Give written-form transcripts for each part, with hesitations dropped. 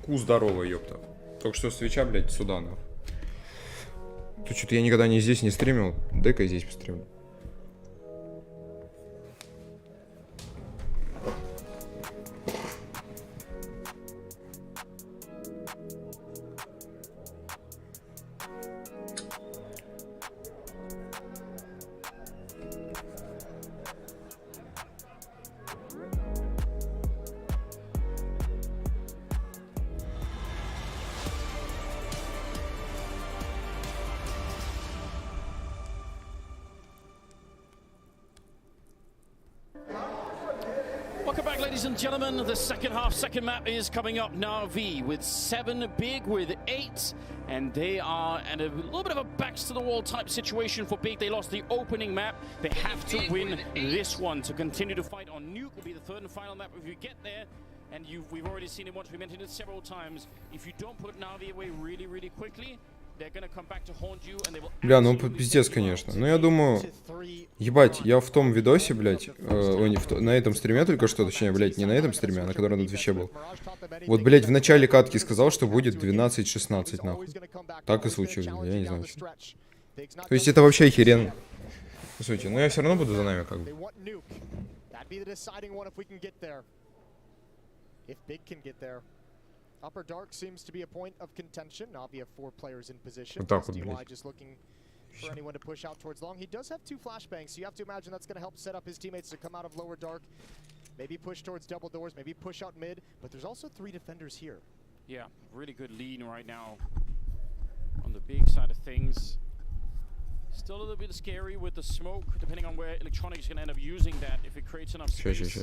Здорово, ёпта. Только что свеча, блядь, сюда, нахуй. Тут что-то я никогда не здесь не стримил. Дай-ка здесь постримлю. Welcome back, ladies and gentlemen. The second half, second map is coming up. NAVI with 7, Big with 8, and they are in a little bit of a backs-to-the-wall type situation for Big. They lost the opening map. They have to win this one to continue to fight on Nuke. Will be the third and final map if you get there. And we've already seen it once. We mentioned it several times. If you don't put NAVI away really, really quickly, бля, ну пиздец, конечно. Но я думаю, ебать, я в том видосе, блядь, на этом стриме только что, точнее, блядь, не на этом стриме, а на котором на Твиче был. Вот, блядь, в начале катки сказал, что будет 12-16, нахуй. Так и случилось, я не знаю. То есть это вообще охеренно. По сути, но я все равно буду за нами, как бы. Upper dark seems to be a point of contention. Navi have 4 players in position. SDY just looking for anyone to push out towards long. He does have 2 flashbangs, so you have to imagine that's going to help set up his teammates to come out of lower dark. Maybe push towards double doors, maybe push out mid, but there's also 3 defenders here. Yeah, really good lean right now on the big side of things. Still a little bit scary with the smoke, depending on where Electronic is going to end up using that if it creates enough space.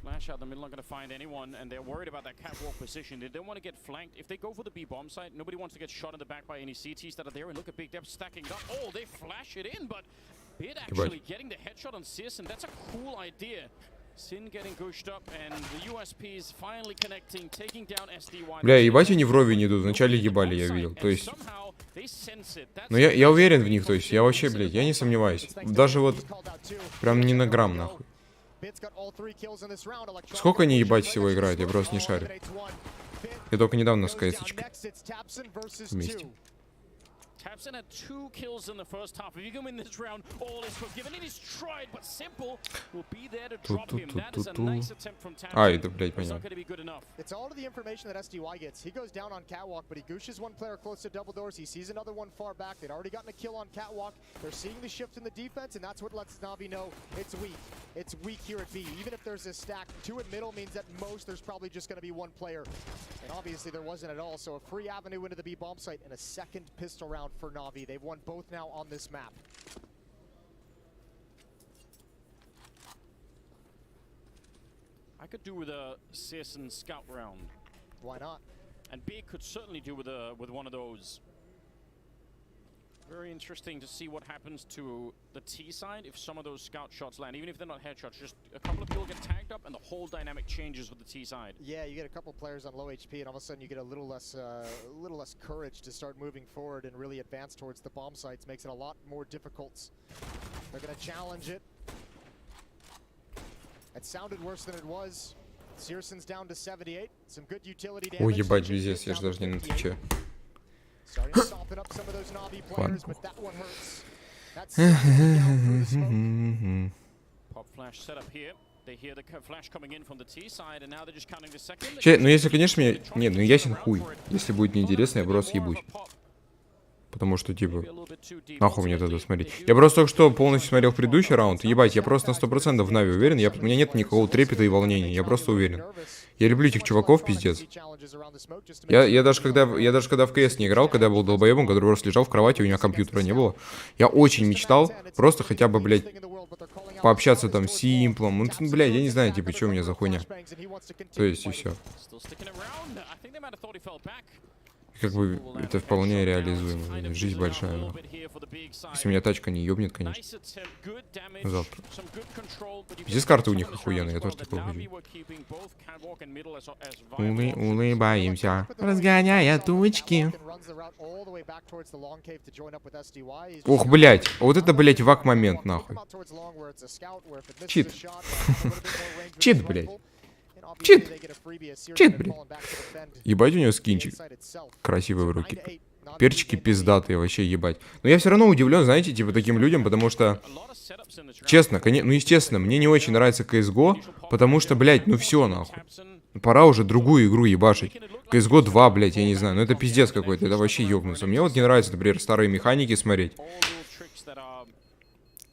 Flash out the middle, not going to find anyone, and they're worried about that catwalk position. They don't want to get flanked. If they go for the B bomb site, nobody wants to get shot in the back by any CTs that are there. And look at Big Depth stacking up. Oh, they flash it in, but Bid actually getting the headshot on Sis, and that's a cool idea. Sin getting gushed up, and the USP is finally connecting, taking down SDY. Бля, ебать, они в рове не идут. Вначале ебали, я видел. То есть... Но я уверен в них, то есть я вообще, блядь, я не сомневаюсь. Даже вот прям ни на грамм, нахуй. Сколько они, ебать, всего играют? Я просто не шарю. Я только недавно с КС-очкой вместе. Tabson had 2 kills in the first half. If you can win this round, all is forgiven. It is tried, but Simple will be there to drop him. That is a nice attempt from Tabson. А, это, блядь, понятно. It's all of the information that SDY gets. He goes down on catwalk, but he gooshes one player close to double doors. He sees another one far back. They'd already gotten a kill on catwalk. They're seeing the shift in the defense, and that's what lets Navi know it's weak. It's weak here at B. Even if there's a stack, 2 at middle means at most there's probably just going to be 1 player. And obviously there wasn't at all. So a free avenue into the B bomb site and a second pistol round for Navi. They've won both now on this map. I could do with a CS and scout round. Why not? And B could certainly do with one of those. Very interesting to see what happens to the T side if some of those scout shots land, even if they're not headshots. Just a couple of people get tagged up, and the whole dynamic changes with the T side. Yeah, you get a couple players on low HP, and all of a sudden you get a little less courage to start moving forward and really advance towards the bomb sites. Makes it a lot more difficult. They're going to challenge it. It sounded worse than it was. Searson's down to 78. Some good utility damage. Ой, ебать, пиздец, я же даже не на Твиче. Че, ну если, конечно, мне... Нет, ну ясен хуй. Если будет неинтересно, я просто ебусь. Потому что, типа, нахуй мне это смотреть. Я просто только что полностью смотрел предыдущий раунд. Ебать, я просто на 100% в Нави уверен. У меня нет никакого трепета и волнения. Я просто уверен. Я люблю этих чуваков, пиздец. Я даже когда в КС не играл, когда я был долбоебом, который просто лежал в кровати, у меня компьютера не было. Я очень мечтал просто хотя бы, блядь, пообщаться там с симплом. Ну, блядь, я не знаю, типа, что у меня за хуйня. То есть, и все. Как бы это вполне реализуемо. Жизнь большая. Но... Если у меня тачка не ёбнет, конечно. Завтра. Здесь карты у них охуенные, я тоже такой хочу. Улыбаемся, разгоняя тучки. Ох, блядь. Вот это, блядь, вак-момент, нахуй. Чит. Чит, блядь. Чит. Чит, блядь. Ебать, у него скинчик красивый в руки. Перчики пиздатые, вообще ебать. Но я все равно удивлен, знаете, типа таким людям, потому что... Честно, ну естественно, мне не очень нравится CSGO, потому что, блядь, ну все нахуй. Пора уже другую игру ебашить. CSGO 2, блядь, я не знаю, ну это пиздец какой-то, это вообще ёбнуться. Мне вот не нравится, например, старые механики смотреть.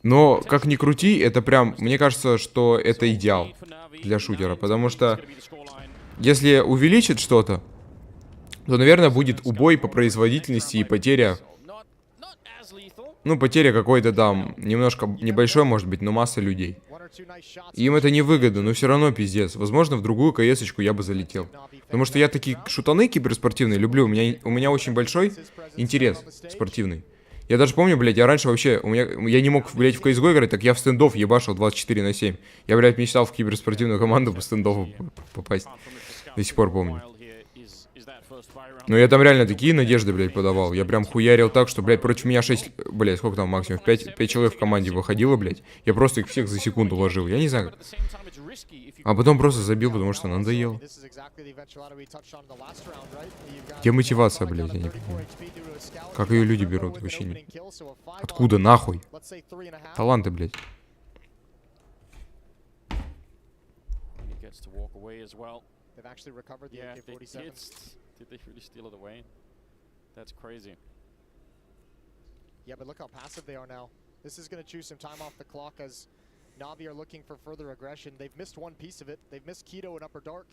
Но, как ни крути, это прям, мне кажется, что это идеал для шутера, потому что если увеличить что-то, то, наверное, будет убой по производительности и потеря... Ну, потеря какой-то там, немножко небольшой, может быть, но масса людей. Им это невыгодно, но все равно пиздец. Возможно, в другую КС-очку я бы залетел. Потому что я такие шутаны киберспортивные люблю. У меня очень большой интерес спортивный. Я даже помню, блядь, я раньше вообще, я не мог, блядь, в CSGO играть, так я в стендов ебашил 24/7. Я, блядь, мечтал в киберспортивную команду по стендову попасть. До сих пор помню. Но я там реально такие надежды, блядь, подавал. Я прям хуярил так, что, блядь, против меня 6... Блядь, сколько там максимум? 5 человек в команде выходило, блядь. Я просто их всех за секунду ложил. Я не знаю как. А потом просто забил, потому что надоело. Где мотивация, блядь, я не понимаю. Как ее люди берут, вообще не... Откуда, нахуй? Таланты, блядь. They've actually recovered the AK-47. Did they really steal it away? That's crazy. Yeah, but look how passive they are now. This is going to choose some time off the clock as Navi are looking for further aggression. They've missed one piece of it. They've missed Keto in Upper Dark.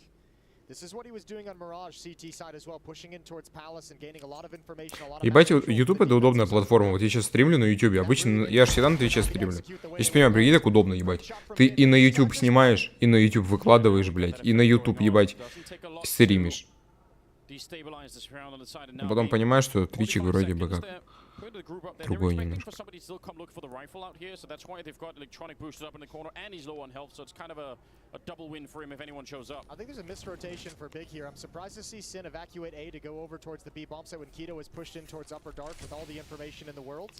This is what he was doing on Mirage CT side as well, pushing in towards Palace and gaining a lot of information. Ебать, YouTube это удобная платформа. Вот я сейчас стримлю на YouTube. Обычно я же всегда на Твиче стримлю. Я же понимаю, прикинь, так удобно, ебать. Ты и на YouTube снимаешь, и на YouTube выкладываешь, блядь, и на YouTube, ебать, стримишь. А потом понимаешь, что твичик вроде бы как другой немножко.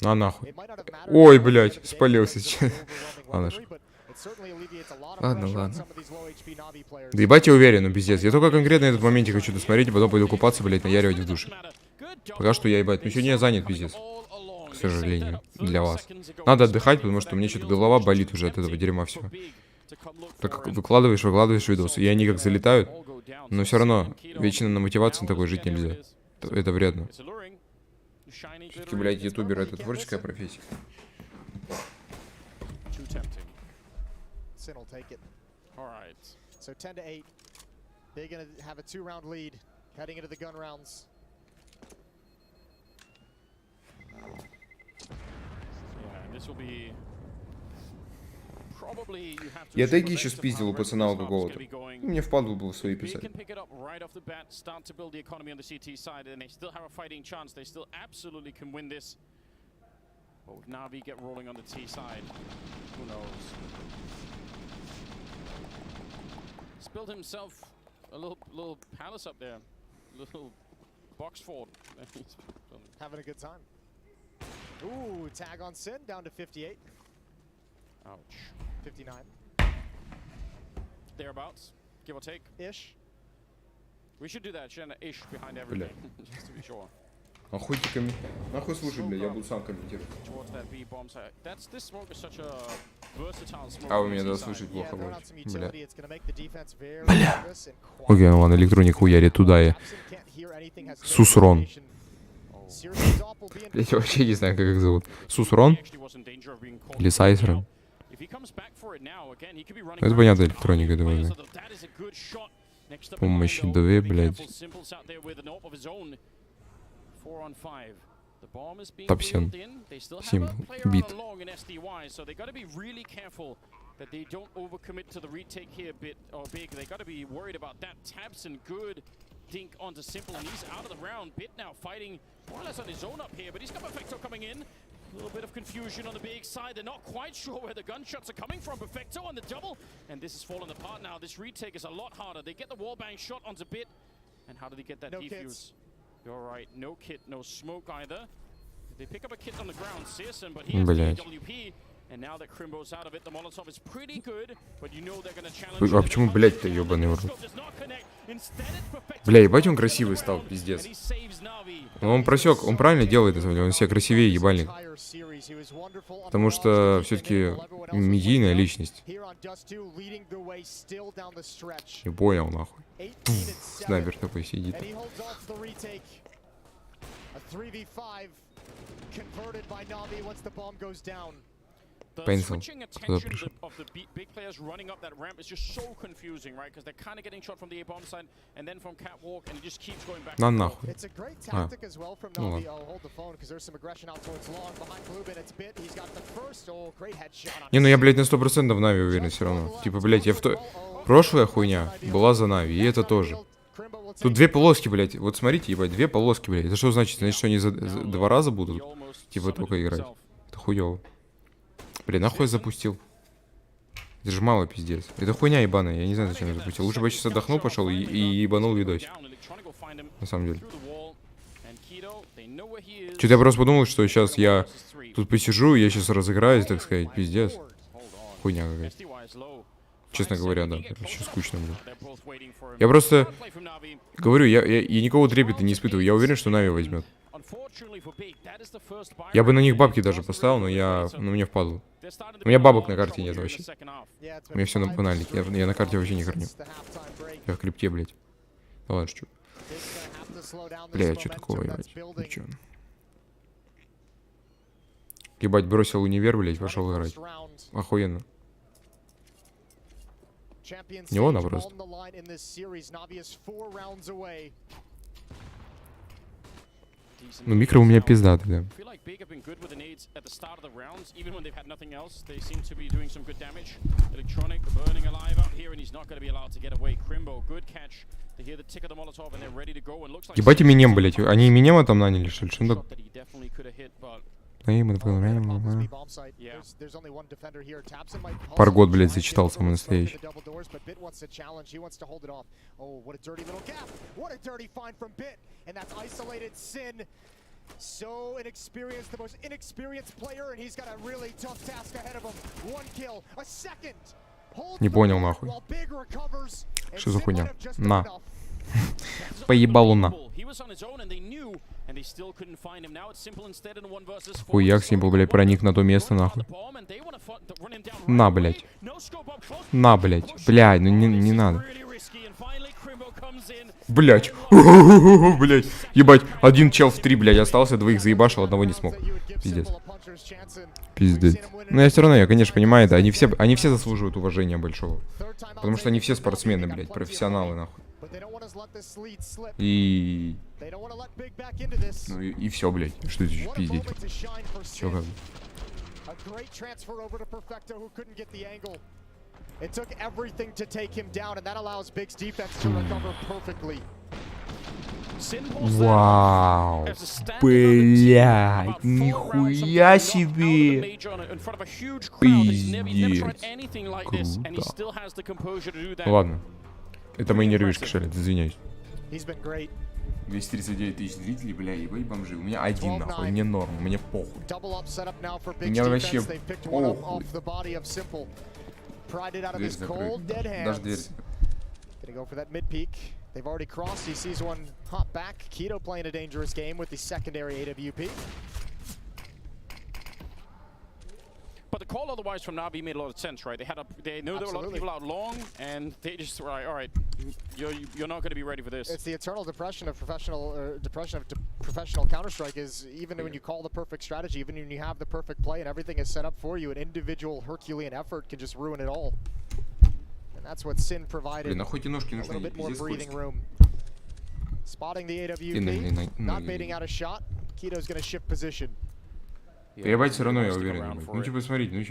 На нахуй. Ой, блядь, спалился сейчас. Ладно, ладно. Да ебать, я уверен, ну пиздец. Я только конкретно этот моментик хочу досмотреть, и потом пойду купаться, блядь, наяривать в душе. Пока что я, ебать, ну сегодня я занят, пиздец. К сожалению, для вас. Надо отдыхать, потому что у меня что-то голова болит уже от этого дерьма всего. Так как выкладываешь видосы, и они как залетают, но все равно вечно на мотивации такой жить нельзя. Это вредно. Все-таки, блядь, ютубер — это творческая профессия. Sin will take it. All right. So 10-8. They're going to have a 2-round lead heading into the gun rounds. Yeah, this will be probably you have to. Я теги еще спиздил у пацана у какого-то. Мне впадло было свои писать. But with Navi get rolling on the T side, who knows? He's built himself a little palace up there, little box fort. Having a good time. Ooh, tag on Sin down to 58. Ouch. 59. Thereabouts, give or take. Ish. We should do that, Shen, ish behind everything, just to be sure. Нахуй ты нахуй слушай, бля, я буду сам комментировать. А вы меня слышать плохо будете. Бля. Бля. Окей, ну ладно, электроник хуярит туда и... Сусрон. Блять, я вообще не знаю, как их зовут. Сусрон? Или Сайсрон? Это понятно, электроника, это важно. Помощи 2, блядь. Топ 7. Симпл. Бит. That they don't overcommit to the retake here a bit or big. They got to be worried about that. Tabson good dink onto Simple, and he's out of the round. Bit now fighting more or less on his own up here, but he's got Perfecto coming in. A little bit of confusion on the big side. They're not quite sure where the gunshots are coming from. Perfecto on the double, and this is falling apart now. This retake is a lot harder. They get the wallbang shot onto Bit, and how did he get that defuse? You're right, no kit, no smoke either. They pick up a kit on the ground, Searson, but here's the WP. А почему, блядь-то, ёбаный в рот? Бля, ебать он красивый стал, пиздец. Но он просек, он правильно делает, на самом деле, он себя красивее ебальник. Потому что все-таки медийная личность. Не понял, нахуй. Снайпер такой сидит. Пенсил. Кто пришел? На нахуй. А. Ну ладно. Не, ну я, блядь, на 100% в Нави уверен все равно. Типа, блядь, я в то... Прошлая хуйня была за Нави, и это тоже. Тут две полоски, блядь. Вот смотрите, ебать, две полоски, блядь. Это что значит? Значит, что они за 2 раза будут? Типа, только играть. Это хуёво. Блин, нахуй я запустил? Это же мало, пиздец. Это хуйня ебаная, я не знаю, зачем я запустил. Лучше бы я сейчас отдохнул, пошел и ебанул видосик. На самом деле. Что-то я просто подумал, что сейчас я тут посижу, я сейчас разыграюсь, так сказать, пиздец. Хуйня какая-то. Честно говоря, да. Еще скучно, блин. Я просто говорю, я никакого трепета не испытываю. Я уверен, что Нави возьмет. Я бы на них бабки даже поставил, но мне впадло. У меня бабок на карте нет вообще. У меня все на банальнике. Я на карте вообще не храню. Я в крипте, блядь. Да ладно, что? Бля, что такого, ебать? Ничего. Ебать, бросил универ, блядь, пошел играть. Охуенно. Не он, а просто. Ну, микро у меня пиздатый, да. Ебать Эминем, блять. Они Эминема там наняли, что ли? Что-то... Паргот, блядь, зачитал самый настоящий. So inexperienced, the most inexperienced player, and he's got a really tough task ahead of him. 1 kill, a second. Не понял, нахуй. Что за хуйня? На. Поебалу на. Хуяк, симпл, блядь, проник на то место, нахуй. На, блядь. На, блядь. Блядь, ну не надо. Блядь. Блядь. Ебать. Один чел в 3, блядь, остался, двоих заебашил, одного не смог. Пиздец. Пиздец. Но я все равно, я, конечно, понимаю, да, они все заслуживают уважения большого. Потому что они все спортсмены, блядь, профессионалы, нахуй. И... Ну и все, блядь. Что это пиздеть? Чё как бы? It took everything to take him down, and that allows Big's defense to recover perfectly. Вау. Блядь, нихуя себе. Пиздец. Круто. Ладно. Это мои нервишки шалят, извиняюсь. 239 тысяч зрителей, бля, ебать бомжи. У меня один, нахуй, мне норм, мне похуй. Мне вообще похуй. Дверь закрыта. Даже дверь. They've already crossed. He sees one hop back. Keto playing a dangerous game with the secondary AWP. But the call otherwise from Navi made a lot of sense, right? They knew there were a lot of people out long, and they just all right, you're not going to be ready for this. It's the eternal depression of professional Counter-Strike. Is even when you call the perfect strategy, even when you have the perfect play and everything is set up for you, an individual Herculean effort can just ruin it all. And that's what Sin provided. A little bit more breathing room. Spotting the AWP, not baiting out a shot. Keto's going to shift position. Ебать, все равно я уверен, ебать. Ну типа, смотрите, ну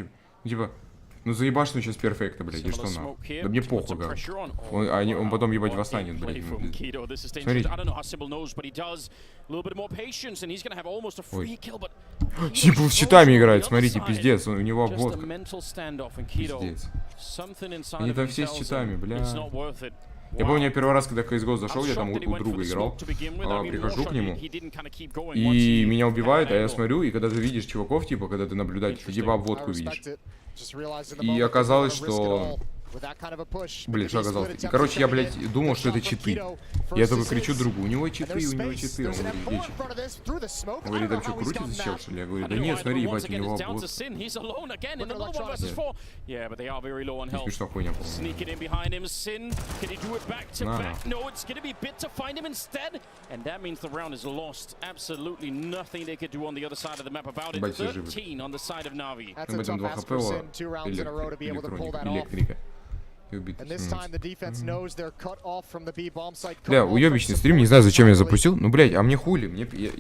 типа, ну заебашь сейчас перфекта, блядь, и что нахуй? Да мне похуй, как. Он потом, ебать, восстанет, блядь. Смотрите. Ой. Симпл с щитами играет, смотрите, пиздец, у него обводка. Пиздец. Они там все с щитами, бля. Я помню, я первый раз, когда в CSGO зашел, я там у друга играл, прихожу к нему, и меня убивают, а я смотрю, и когда ты видишь чуваков, типа, когда ты наблюдатель, ты типа обводку видишь. И оказалось, что... Блин, что оказалось? И, короче, я, блядь, думал, что это читы. Я только кричу другу, у него читы, у него читы. Он говорит, где читы? Он говорит, там что, крутится чел, что ли? Я говорю, да нет, смотри, ебать, у него обвод. Не смешно хуйня, Ебать, все живы. Мы там 2 хп электрика. Бля, уебищный стрим, не знаю, зачем я запустил. Ну, блядь, а мне хули?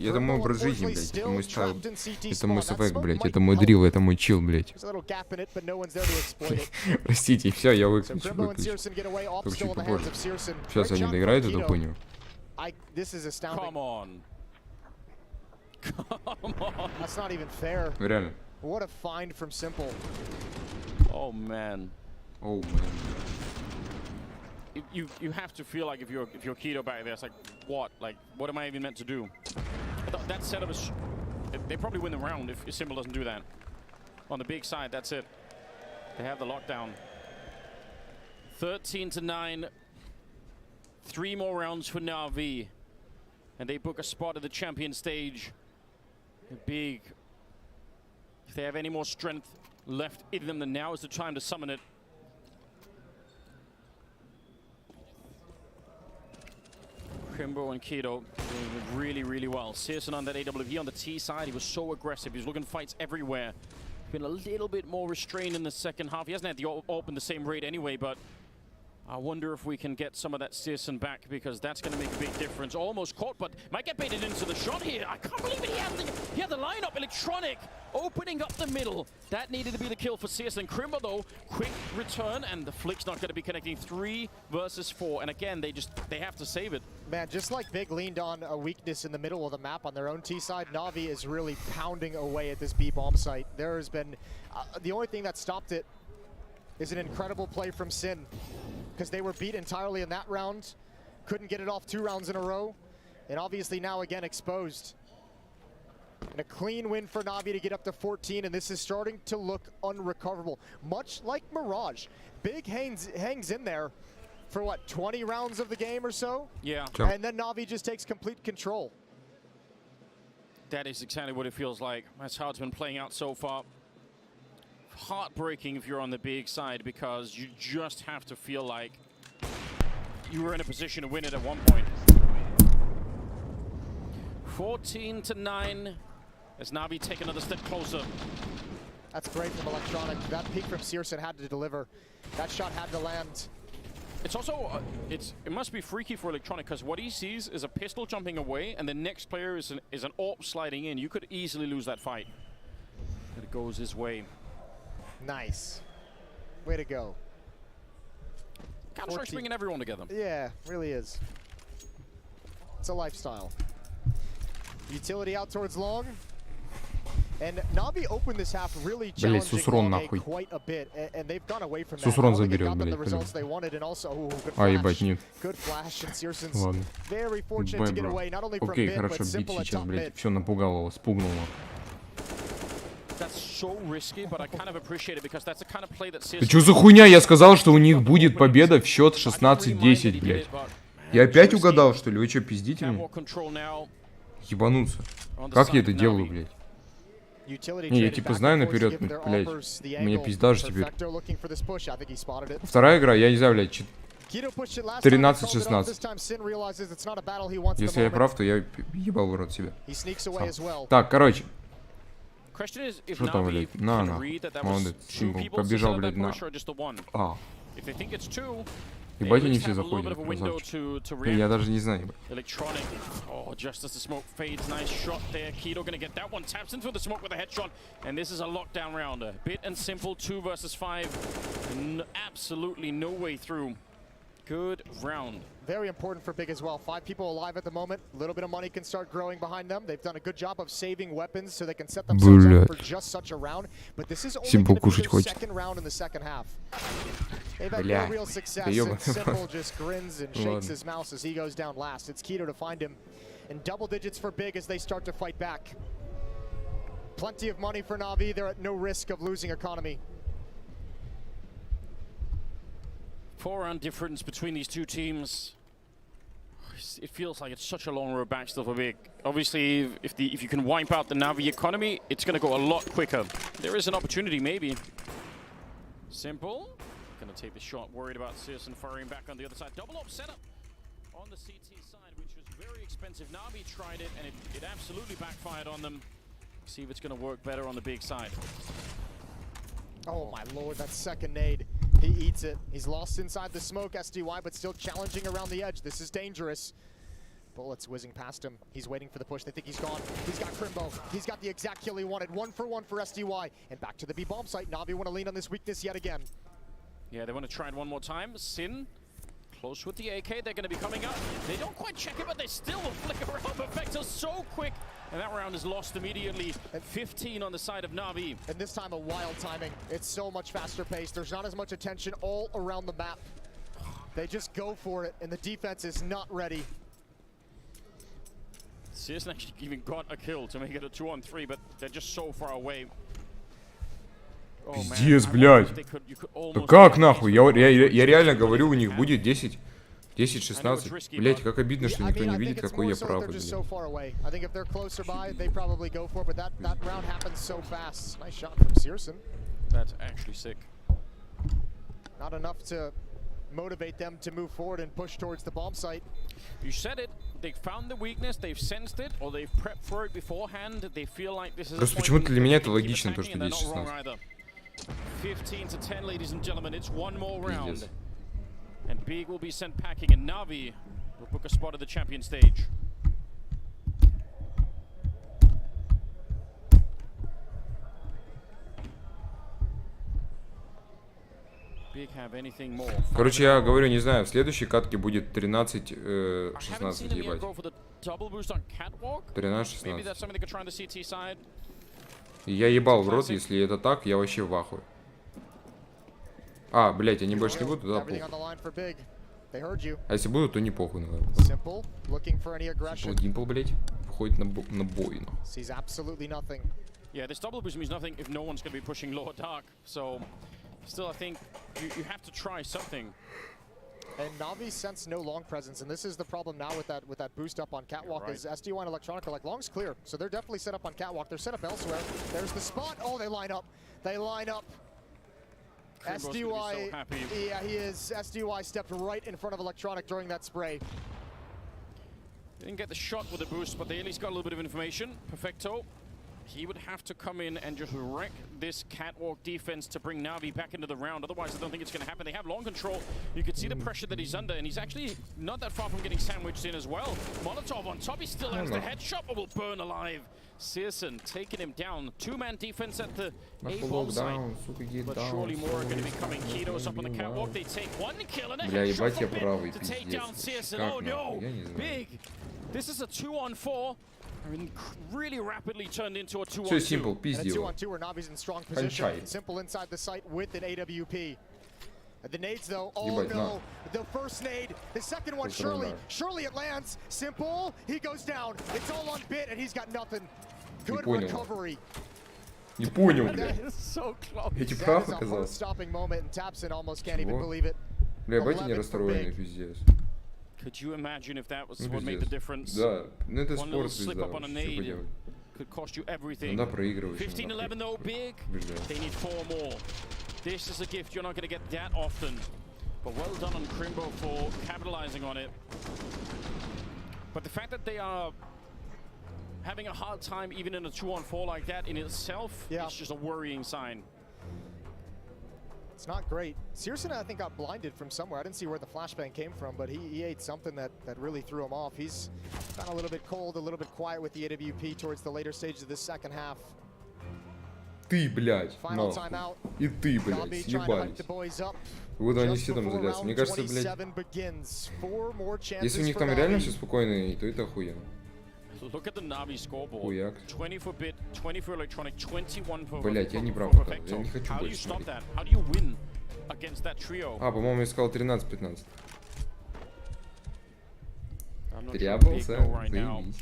Это мой образ жизни, блядь. Это мой стайл. Это мой сфк, блядь. Это мой дрил, это мой чил, блядь. Простите, все, я выключу. Только чуть попозже. Сейчас они доиграют эту хуйню. Реально. Oh man. Oh man. You have to feel like if you're Keto back there, it's like what am I even meant to do? That setup is they probably win the round if Simple doesn't do that. On the big side, that's it. They have the lockdown. 13-9. 3 more rounds for Navi, and they book a spot at the champion stage. Big. If they have any more strength left in them, then now is the time to summon it. Crimbo and Keto doing really, really well. Searson on that AWP on the T side, he was so aggressive. He was looking fights everywhere. Been a little bit more restrained in the second half. He hasn't had the AWP in the same rate anyway, but I wonder if we can get some of that Searson back, because that's going to make a big difference. Almost caught, but might get baited into the shot here. I can't believe it. He had the lineup. Electronic opening up the middle. That needed to be the kill for Searson. Crimbo, though, quick return, and the flick's not going to be connecting. 3 versus 4, and again, they have to save it. Man, just like Big leaned on a weakness in the middle of the map on their own T side, Navi is really pounding away at this B bomb site. There has been the only thing that stopped it is an incredible play from Sin, because they were beat entirely in that round, couldn't get it off 2 rounds in a row, and obviously now again exposed. And a clean win for Navi to get up to 14, and this is starting to look unrecoverable. Much like Mirage, Big hangs in there for what, 20 rounds of the game or so? Yeah. And then Navi just takes complete control. That is exactly what it feels like. That's how it's been playing out so far. Heartbreaking if you're on the big side, because you just have to feel like you were in a position to win it at one point. 14-9 as Navi take another step closer. That's great from Electronic. That peek from Searson had to deliver. That shot had to land. It's also it must be freaky for Electronic, because what he sees is a pistol jumping away, and the next player is an AWP sliding in. You could easily lose that fight. But it goes his way. Nice. Way to go. Counter-Strike's bringing everyone together. Yeah, really is. It's a lifestyle. Utility out towards long. And Navi opened this half really challenging long quite a bit, and they've gone away from that. Сусрон заберет, the блядь. results they wanted, and also Ебать, нет. good flash, and Searson's Ладно. very fortunate to get away, not only from Окей, mid, хорошо, but бить simple at сейчас, top блядь. mid. Все напугало его, спугнуло. That's so risky, but I kind of appreciate it, because that's the kind of play that Да чё за хуйня? Я сказал, что у них будет победа в счет 16-10, блядь. Я опять угадал, что ли? Вы чё, пиздите меня? Ебануться. Как я это делаю, блядь? Не, я типа знаю наперед, блядь. Мне пиздаж теперь. Вторая игра, я не знаю, блядь, 13-16. Если я прав, то я ебал в рот себя. Так, короче. Что там, блядь? На. Молодец. Симпл. Побежал, блядь, на. А. Ебать, они все заходят. Я даже не знаю. Electronic. Oh, just as the smoke fades, nice shot there. Keto gonna get that one. Taps into the smoke with a headshot, and this is a lockdown rounder. Bit and Simple, 2 versus 5. Absolutely no way through. Good round. Very important for Big as well. 5 people alive at the moment. A little bit of money can start growing behind them. They've done a good job of saving weapons so they can set themselves up for just such a round. But this is only going to be their second round in the second half. They've had Бля, no real success, да ёбаный and Simple рот. just grins and shakes his mouse as he goes down last. It's Keto to find him in double digits for Big as they start to fight back. Plenty of money for Navi. They're at no risk of losing economy. 4-round difference between these two teams. It feels like it's such a long road back still for Big. Obviously, if you can wipe out the Navi economy, it's going to go a lot quicker. There is an opportunity, maybe. Simple. Going to take the shot. Worried about Searson firing back on the other side. Double up setup on the CT side, which was very expensive. Navi tried it, and it absolutely backfired on them. See if it's going to work better on the Big side. Oh my lord, that second nade. He eats it. He's lost inside the smoke, SDY, but still challenging around the edge. This is dangerous. Bullets whizzing past him. He's waiting for the push. They think he's gone. He's got Crimbo. He's got the exact kill he wanted. 1 for 1 for SDY. And back to the B bomb site. Navi want to lean on this weakness yet again. Yeah, they want to try it one more time. Sin, close with the AK. They're going to be coming up. They don't quite check it, but they still will flicker around. Perfecto so quick. And that round is lost immediately. 15 on the side of Navi. And this time a wild timing. It's so much faster paced. There's not as much attention all around the map. They just go for it, and the defense is not ready. Searson actually even got a kill to make it a 2-on-3, but they're just so far away. Oh, Пиздец, блядь. Да как нахуй? Я реально говорю, у них будет 10-16. Блять, как обидно, что никто не видит, какой я правый, блядь. Not enough to motivate them to move forward and push towards the bomb site. You said it. They found the weakness, they've sensed it, or they've prepped for it beforehand. They feel like this is. Просто почему-то для меня это логично, то, что 10-16. 15 to 10, ladies and gentlemen. It's one more round. And Big will be sent packing, and Navi will book a spot at the champion stage. Короче, я говорю, не знаю, в следующей катке будет 13-16, ебать. 13-16. Я ебал в рот, если это так, я вообще в ахуе. А, блять, они больше не будут, да, похуй. А если будут, то не похуй, наверное. Simple, Dimple, блять, выходит на бой, но. Yeah, this double boost means nothing if no one's going to be pushing lower dark, so still I think you have to try something. And Navi sense no long presence, and this is the problem now with that boost up on Catwalk. Is SDY and Electronic are like, long's clear, so they're definitely set up on Catwalk. They're set up elsewhere. There's the spot. Oh, they line up. They line up. SDY, so yeah, he is. SDY stepped right in front of Electronic during that spray. Didn't get the shot with the boost, but they at least got a little bit of information. Perfecto. He would have to come in and just wreck this Catwalk defense to bring Navi back into the round. Otherwise, I don't think it's going to happen. They have long control. You can see the pressure that he's under, and he's actually not that far from getting sandwiched in as well. Molotov on top. He still has the headshot, but will burn alive. Searson taking him down. Two-man defense at the A-bomb site. But surely more are going to be coming. Keto's up on the Catwalk. They take one kill and a headshot from Big to take down Searson. Oh no! Big! This is a 2-on-4. I mean, really rapidly turned into a 2-on-2. Все, Simple, пиздил. 2-on-2 where Navi's in strong position. Simple inside the site with an AWP. The nades though, oh no, the first nade, the second one, surely it lands. Simple, he goes down. It's all on bit and he's got nothing. Good recovery. Не понял, бля. So close. Я тебе прав оказался. Stopping moment and Tapson almost can't even believe it. Бля, ебать они расстроенные, пиздец. Could you imagine if that was what made the difference? Да, ну это One спорт, slip звезда, up on a что nade поделать. could cost you everything. Надо проигрывать. 15-11 though, Big. They need 4 more. This is a gift you're not going to get that often. But well done on Crimbo for capitalizing on it. But the fact that they are having a hard time even in a 2-on-4 like that in itself is just a worrying sign. It's not great. Searson, I think, got blinded from somewhere. I didn't see where the flashbang came from, but he ate something that really threw him off. He's got a little bit cold, a little bit quiet with the AWP towards the later stages of the second half. Ты, блядь, нахуй. И ты, блядь, съебались. Вот они все там залезли. Мне кажется, блядь, если у них там реально все спокойно, то это охуенно. Look at the Navi scoreboard. 20 for Bit, 20 for Electronic, 21 for Блять, я не прав. Я не хочу How do you больше stop смотреть. that? How do you win? against that trio. А, по-моему, я сказал 13-15. I'm not sure Тряпался, big no right now. заебись.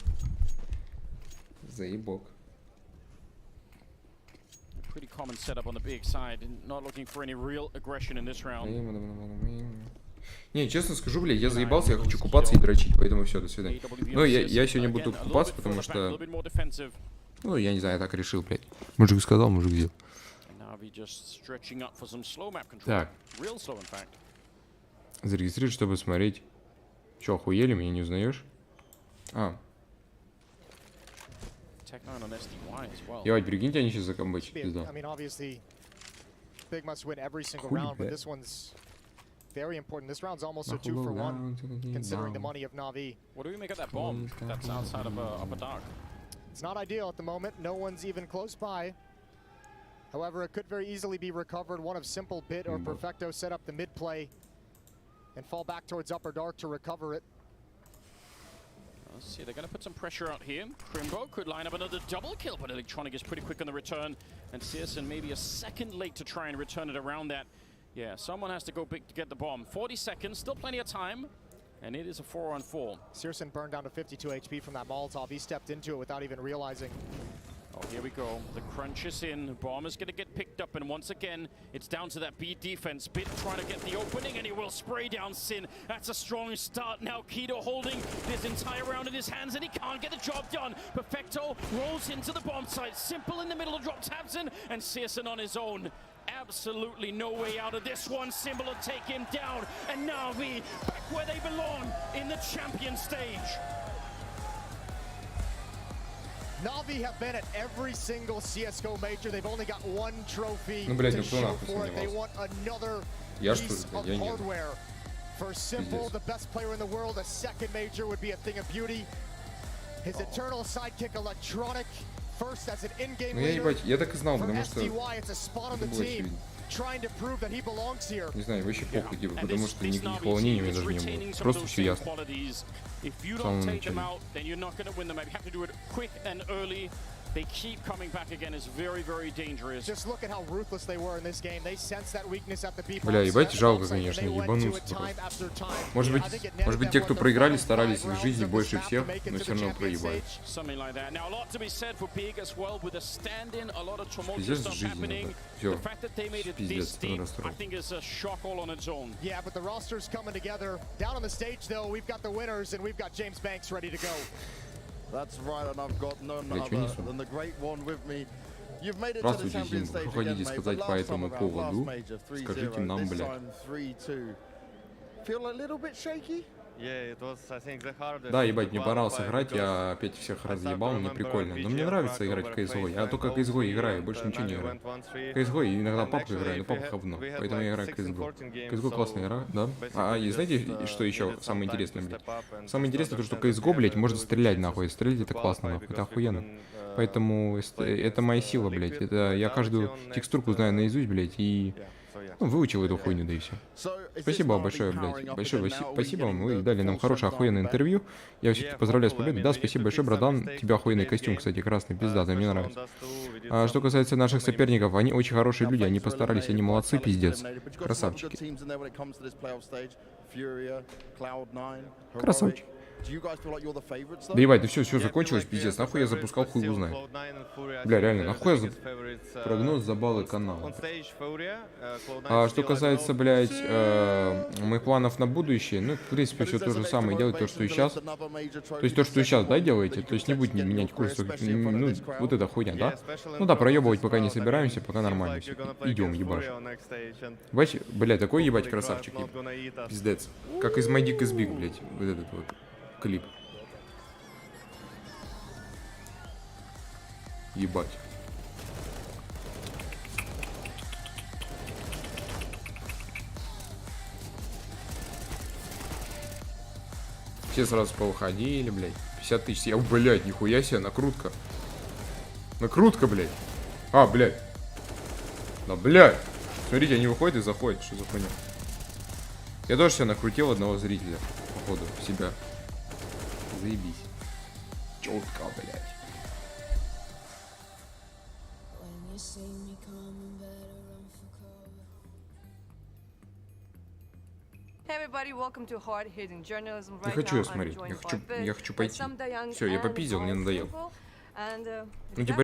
Заебок. Pretty common setup on the big side, and not looking for any real aggression in this round. Не, честно скажу, блядь, я заебался, я хочу купаться и дрочить, поэтому все, до свидания. Ну, я сегодня буду купаться, потому что... Ну, я не знаю, я так решил, блядь. Мужик сказал, мужик сделал. Так. Зарегистрируй, чтобы смотреть. Че, охуели, меня не узнаешь? А. Ебать, прикиньте, они сейчас закомбачат, пизда. Very important. This round's almost a 2-for-1, considering the money of Navi. What do we make of that bomb that's outside of a dark? It's not ideal at the moment. No one's even close by. However, it could very easily be recovered. One of Simple Bit or Perfecto set up the mid play and fall back towards upper dark to recover it. Let's see, they're going to put some pressure out here. Crimbo could line up another double kill, but Electronic is pretty quick on the return. And Searson maybe a second late to try and return it around that. Yeah, someone has to go big to get the bomb. 40 seconds, still plenty of time. And it is a 4-on-4. Searson burned down to 52 HP from that Molotov. He stepped into it without even realizing. Oh, here we go. The crunch is in. Bomb is going to get picked up. And once again, it's down to that B defense. Bit trying to get the opening, and he will spray down Sin. That's a strong start. Now Kido holding this entire round in his hands, and he can't get the job done. Perfecto rolls into the bomb site. Simple in the middle of drop Tabson, and Searson on his own. Absolutely no way out of this one. Symbol will take him down, and Navi back where they belong in the champion stage. Navi have been at every single CSGO major. They've only got one trophy Ну, блядь, to никто show нахуй for it. They сомневался. want another Я что piece ли, of я не. hardware. For Simple, Пиздец. the best player in the world, a second major would be a thing of beauty. His eternal sidekick, Electronic, first as an in-game Ну я leader. ебать, я так и знал, For потому что... SDY, it's a spot on the это было team, очевидно. trying to prove that he belongs here. Не знаю, вообще похуй, типа, потому что никаких волнений у меня даже не было. Просто все ясно. If you В don't самом take them начале. out, then you're not going to win them. You have to do it quick and early. They keep coming back again. It's very, very dangerous. Just look at how ruthless they were in this game. They sensed that weakness at the B. Бля, ебать, жалко, конечно, ебануться просто. Может быть, те, кто проиграли, старались в жизни больше всех, но все равно проебали. Something like that. Now, a lot to be said for Big as well, with a stand-in, a lot of tumultuous Пиздец stuff жизни, happening. Всё. The fact that they made it Пиздец, this deep, расстроен. I think is a shock all on its own. Yeah, but the roster's coming together. Down on the stage, though, we've got the winners, and we've got James Banks ready to go. That's right, and I've got none Бля, чё other несу? than the great one with me. You've made it to the Здравствуйте, champion Зим. stage Что хотите again, mate, сказать but по last этому time around, поводу? last major, 3-0, Скажите нам, this бля. time 3-2. Feel a little bit shaky? Да, ебать, мне понравилось играть, я опять всех разъебал, мне прикольно. Но мне нравится играть в CSGO, я только CSGO играю, больше ничего не играю. CSGO и иногда папку играю, но папа говно, поэтому я играю в CSGO. CSGO классная игра, да? И знаете, что еще самое интересное, блядь? Самое интересное то, что CSGO, блядь, можно стрелять нахуй, стрелять это классно, нахуй, это охуенно. Поэтому это моя сила, блядь, это я каждую текстурку знаю наизусть, блядь, и... Ну, выучил эту хуйню, да и все. Спасибо вам большое, блядь. Большое спасибо вам. Вы дали нам хорошее охуенное интервью. Я все-таки поздравляю с победой. Да, спасибо большое, братан. У тебя охуенный костюм, кстати, красный, пиздатый, мне нравится. Что касается наших соперников, они очень хорошие люди, они постарались, они молодцы, пиздец. Красавчики. Красавчики. Да ебать, да все закончилось, пиздец, нахуй я запускал, хуй узнает. Бля, реально, нахуй я прогноз за баллы канала. Что касается, блядь, моих планов на будущее, ну, в принципе, все то же самое делать, то, что и сейчас. То есть то, что и сейчас, да, делаете? То есть не будете менять курс, ну, вот эта хуйня, да? Ну да, проебывать пока не собираемся, пока нормально все. Идем, ебаш. Ебать, блядь, такой ебать красавчик. Пиздец. Как из My Dick is Big, блядь, вот этот вот. Клип. Ебать. Все сразу повыходили, блядь. 50 тысяч. Я, блядь, нихуя себе, накрутка. Накрутка, блядь. Блядь. Да, блядь. Смотрите, они выходят и заходят. Что за хуйня? Я тоже себе накрутил одного зрителя, походу, себя. Заебись. Чётко, блядь. Не хочу я смотреть, я хочу пойти. Все, я попиздил, мне надоел. Ну, типа,